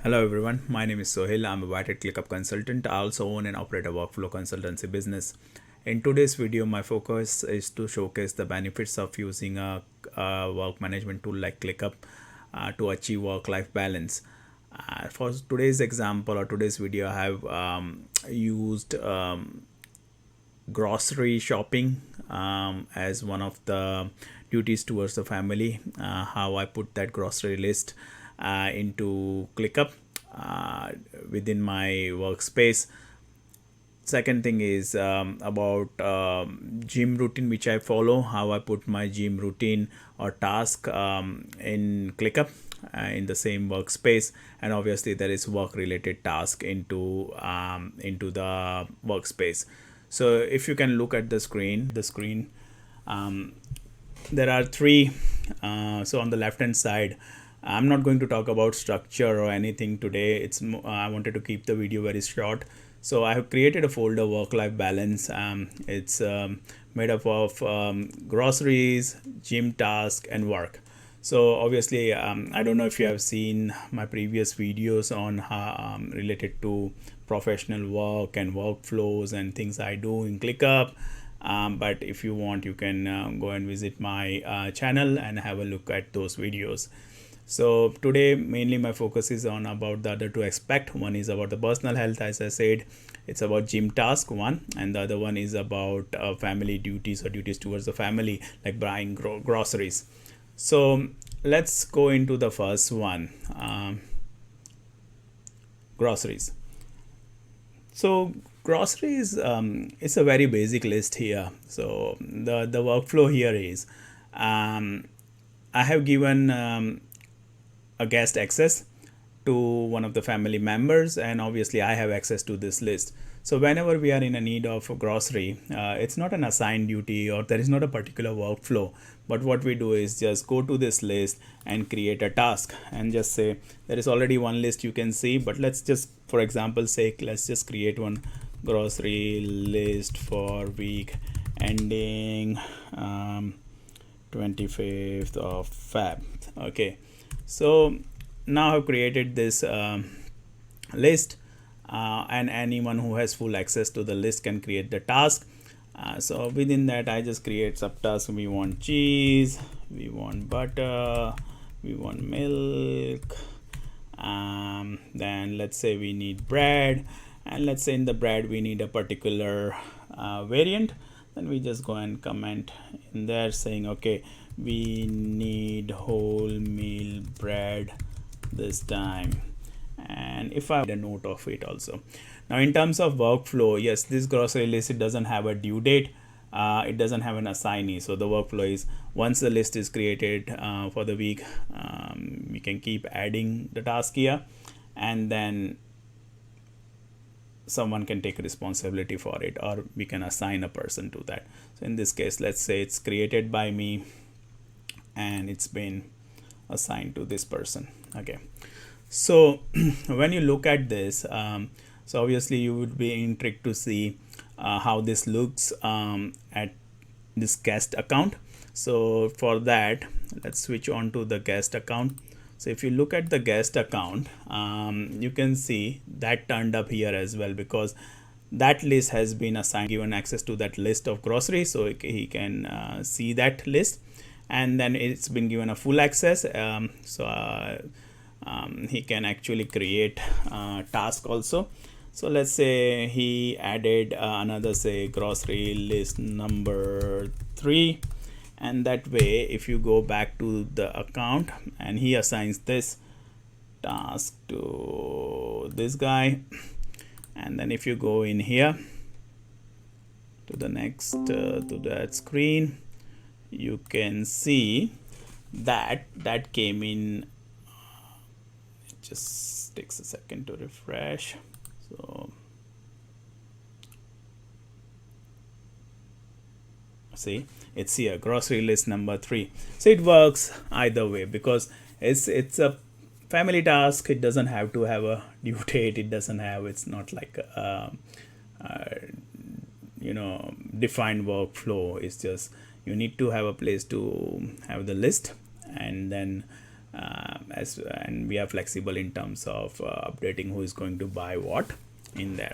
Hello everyone, my name is Sohail. I'm a White ClickUp consultant. I also own and operate a workflow consultancy business. In today's video, my focus is to showcase the benefits of using a work management tool like ClickUp to achieve work-life balance. For today's example or today's video, I have used grocery shopping as one of the duties towards the family. How I put that grocery list into ClickUp within my workspace. Second thing is about gym routine which I follow, how I put my gym routine or task in ClickUp in the same workspace, and obviously there is work related task into the workspace. So if you can look at the screen, there are three. So on the left hand side, I'm not going to talk about structure or anything today. I wanted to keep the video very short. So I have created a folder, work life balance. It's made up of groceries, gym task, and work. So obviously, I don't know if you have seen my previous videos on how, related to professional work and workflows and things I do in ClickUp. But if you want, you can go and visit my channel and have a look at those videos. So today mainly my focus is on about the other two aspects. One is about the personal health, as I said. It's about gym task one, and the other one is about family duties or duties towards the family, like buying groceries. So let's go into the first one, groceries. So groceries, it's a very basic list here. So the workflow here is, I have given a guest access to one of the family members, and obviously I have access to this list. So whenever we are in a need of a grocery, it's not an assigned duty or there is not a particular workflow, but what we do is just go to this list and create a task and just say there is already one list you can see, but let's just, for example sake, let's just create one grocery list for week ending 25th of Feb. Okay, so now I've created this list, and anyone who has full access to the list can create the task. So within that, I just create subtask. We want cheese, we want butter, we want milk, then let's say we need bread, and let's say in the bread we need a particular variant. Then we just go and comment in there saying, okay, we need wholemeal bread this time, and if I made a note of it also. Now in terms of workflow, yes, this grocery list, it doesn't have a due date, it doesn't have an assignee. So the workflow is, once the list is created for the week, we can keep adding the task here, and then someone can take responsibility for it, or we can assign a person to that. So in this case, let's say it's created by me and it's been assigned to this person. Okay, so when you look at this, so obviously you would be intrigued to see how this looks at this guest account. So for that, let's switch on to the guest account. So if you look at the guest account, you can see that turned up here as well, because that list has been assigned, given access to that list of groceries, so he can see that list, and then it's been given a full access. He can actually create task also. So let's say he added another, say, grocery list number 3, and that way if you go back to the account and he assigns this task to this guy, and then if you go in here to the next to that screen, you can see that came in. It just takes a second to refresh. So see, it's here, grocery list number 3. So it works either way, because it's a family task. It doesn't have to have a due date. It's not like defined workflow. It's just you need to have a place to have the list, and then and we are flexible in terms of updating who is going to buy what in there.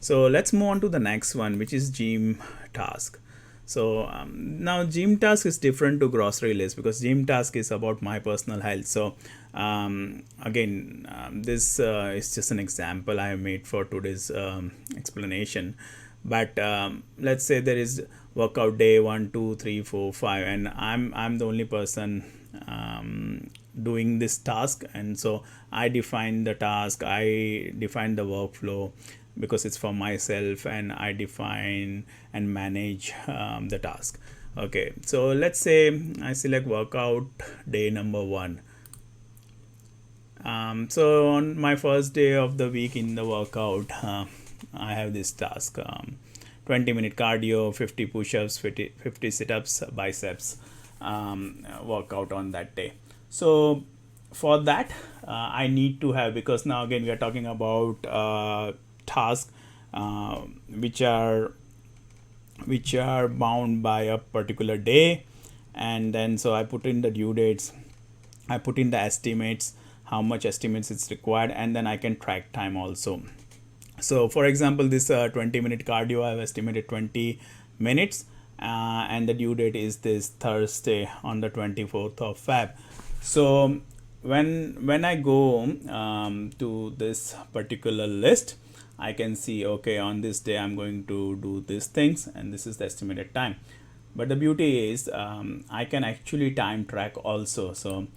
So let's move on to the next one, which is gym task. So now gym task is different to grocery list, because gym task is about my personal health. So again, this is just an example I have made for today's explanation. But let's say there is workout day 1, 2, 3, 4, 5, and I'm the only person doing this task, and so I define the task, I define the workflow, because it's for myself, and I define and manage the task. Okay, so let's say I select workout day number 1. So on my first day of the week in the workout, I have this task, 20-minute cardio, 50 push-ups, 50 sit-ups, biceps workout on that day. So for that, I need to have, because now again we are talking about tasks which are bound by a particular day, and then so I put in the due dates, I put in the estimates, how much estimates it's required, and then I can track time also. So for example, this 20-minute cardio, I have estimated 20 minutes, and the due date is this Thursday on the 24th of Feb. So when I go to this particular list, I can see, okay, on this day I'm going to do these things, and this is the estimated time. But the beauty is I can actually time track also. So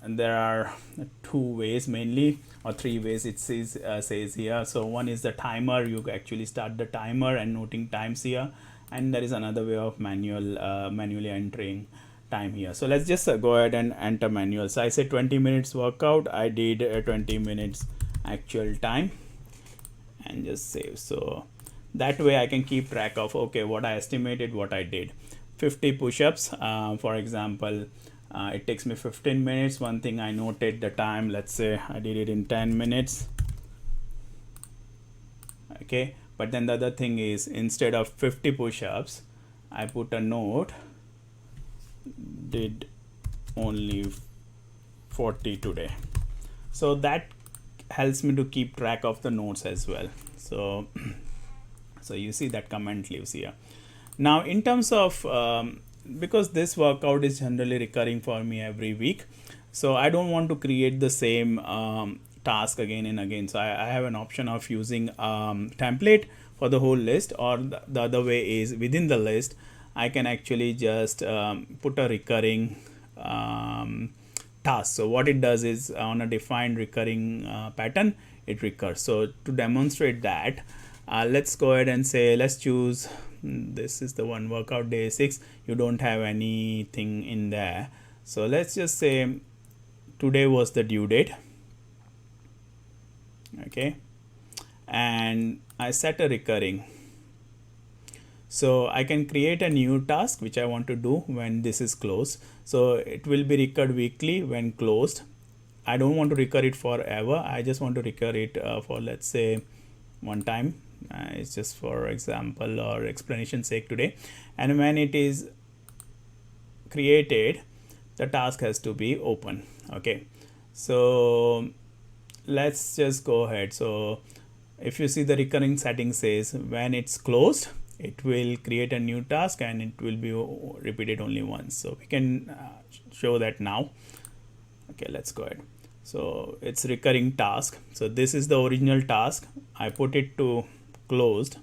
and there are 2 ways mainly, or 3 ways it says here. So one is the timer, you actually start the timer and noting times here, and there is another way of manually entering time here. So let's just go ahead and enter manual. So I say 20 minutes workout, I did 20 minutes actual time, and just save. So that way I can keep track of, okay, what I estimated, what I did. 50 push-ups, for example, it takes me 15 minutes. One thing I noted the time, let's say I did it in 10 minutes. Okay, but then the other thing is, instead of 50 push-ups, I put a note, did only 40 today. So that helps me to keep track of the notes as well. So you see that comment leaves here. Now in terms of because this workout is generally recurring for me every week, so I don't want to create the same task again and again. So I have an option of using template for the whole list, or the other way is, within the list I can actually just put a recurring task. So what it does is, on a defined recurring pattern, it recurs. So to demonstrate that, let's go ahead and say, let's choose, this is the one, workout day 6. You don't have anything in there, so let's just say today was the due date. Okay, and I set a recurring. So I can create a new task which I want to do when this is closed. So it will be recurred weekly when closed. I don't want to recur it forever. I just want to recur it for, let's say, one time. It's just for example or explanation sake today. And when it is created, the task has to be open. Okay, so let's just go ahead. So if you see, the recurring setting says when it's closed, it will create a new task and it will be repeated only once. So we can show that now. Okay, let's go ahead. So it's recurring task. So this is the original task. I put it to closed,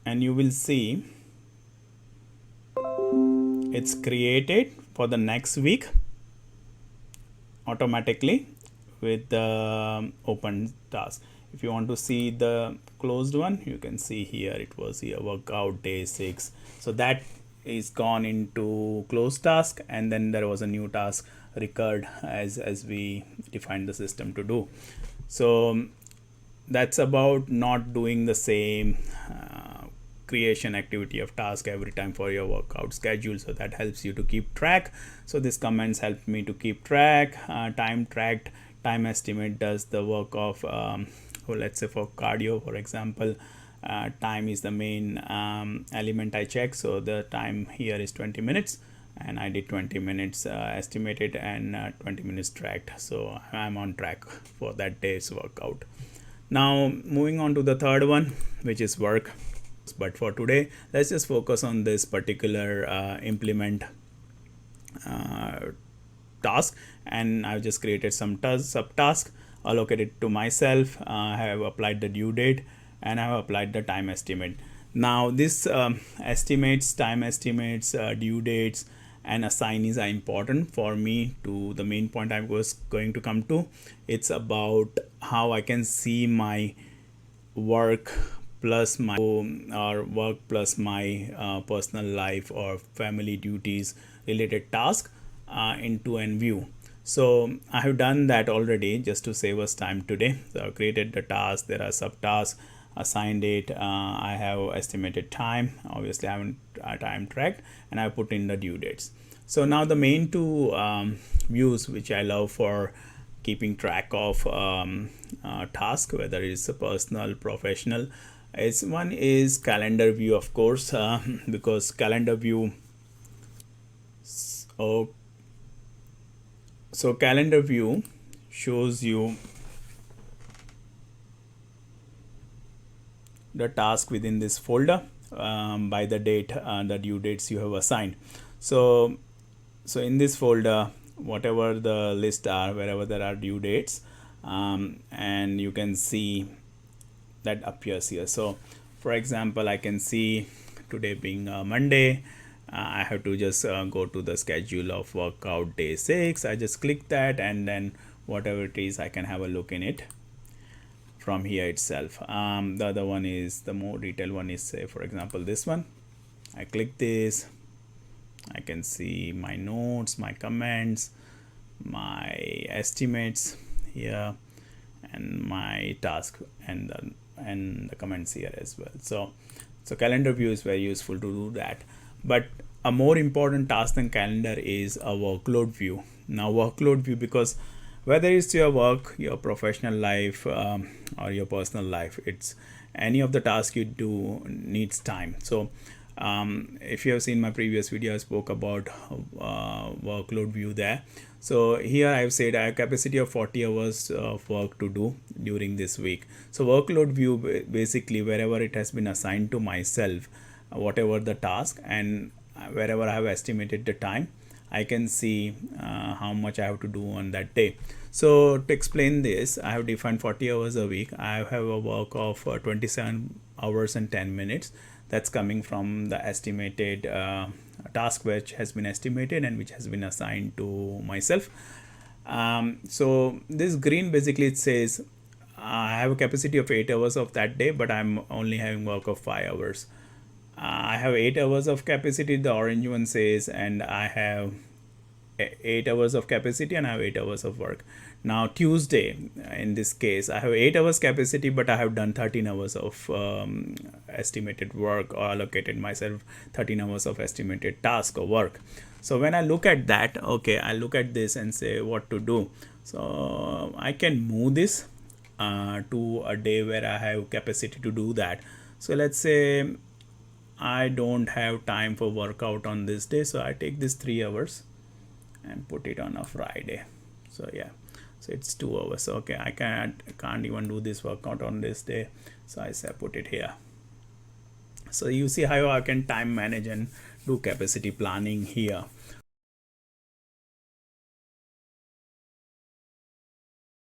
and you will see it's created for the next week automatically with the open task. If you want to see the closed one, you can see here, it was here, workout day 6. So that is gone into closed task, and then there was a new task recurred as we defined the system to do. So that's about not doing the same creation activity of task every time for your workout schedule. So that helps you to keep track. So these comments help me to keep track. Time tracked, time estimate does the work of let's say for cardio, for example, time is the main element I check. So the time here is 20 minutes, and I did 20 minutes estimated and 20 minutes tracked. So I'm on track for that day's workout. Now moving on to the third one, which is work. But for today, let's just focus on this particular implement task, and I've just created some subtask allocated to myself. I have applied the due date and I have applied the time estimate. Now this estimates, time estimates, due dates and assignees are important for me. To the main point I was going to come to, it's about how I can see my work plus my work plus my personal life or family duties related task into an view. So I have done that already just to save us time today. So I've created the task, there are subtasks, assigned date, I have estimated time, obviously I haven't time tracked, and I put in the due dates. So now the main two views which I love for keeping track of task, whether it's a personal, professional, one is calendar view, of course, because calendar view. So calendar view shows you the task within this folder by the date, the due dates you have assigned. So in this folder, whatever the list are, wherever there are due dates, and you can see that appears here. So for example, I can see today being Monday, I have to just go to the schedule of workout day 6. I just click that, and then whatever it is, I can have a look in it from here itself. The other one is the more detailed one is, say for example this one. I click this, I can see my notes, my comments, my estimates here, and my task and the comments here as well. So calendar view is very useful to do that. But a more important task than calendar is a workload view. Now workload view, because whether it's your work, your professional life, or your personal life, it's any of the tasks you do needs time. So if you have seen my previous video, I spoke about workload view there. So here I've said I have capacity of 40 hours of work to do during this week. So workload view, basically wherever it has been assigned to myself, whatever the task, and wherever I have estimated the time, I can see how much I have to do on that day. So to explain this, I have defined 40 hours a week. I have a work of 27 hours and 10 minutes. That's coming from the estimated task which has been estimated and which has been assigned to myself. So this green, basically it says I have a capacity of 8 hours of that day, but I'm only having work of 5 hours. I have 8 hours of capacity, the orange one says, and I have 8 hours of capacity and I have 8 hours of work. Now Tuesday, in this case, I have 8 hours capacity, but I have done 13 hours of estimated work, or allocated myself 13 hours of estimated task or work. So when I look at that, okay, I look at this and say what to do. So I can move this to a day where I have capacity to do that. So let's say I don't have time for workout on this day, so I take this 3 hours and put it on a Friday. So yeah, so it's 2 hours. Okay, I can't even do this workout on this day, so I say put it here. So you see how I can time manage and do capacity planning here.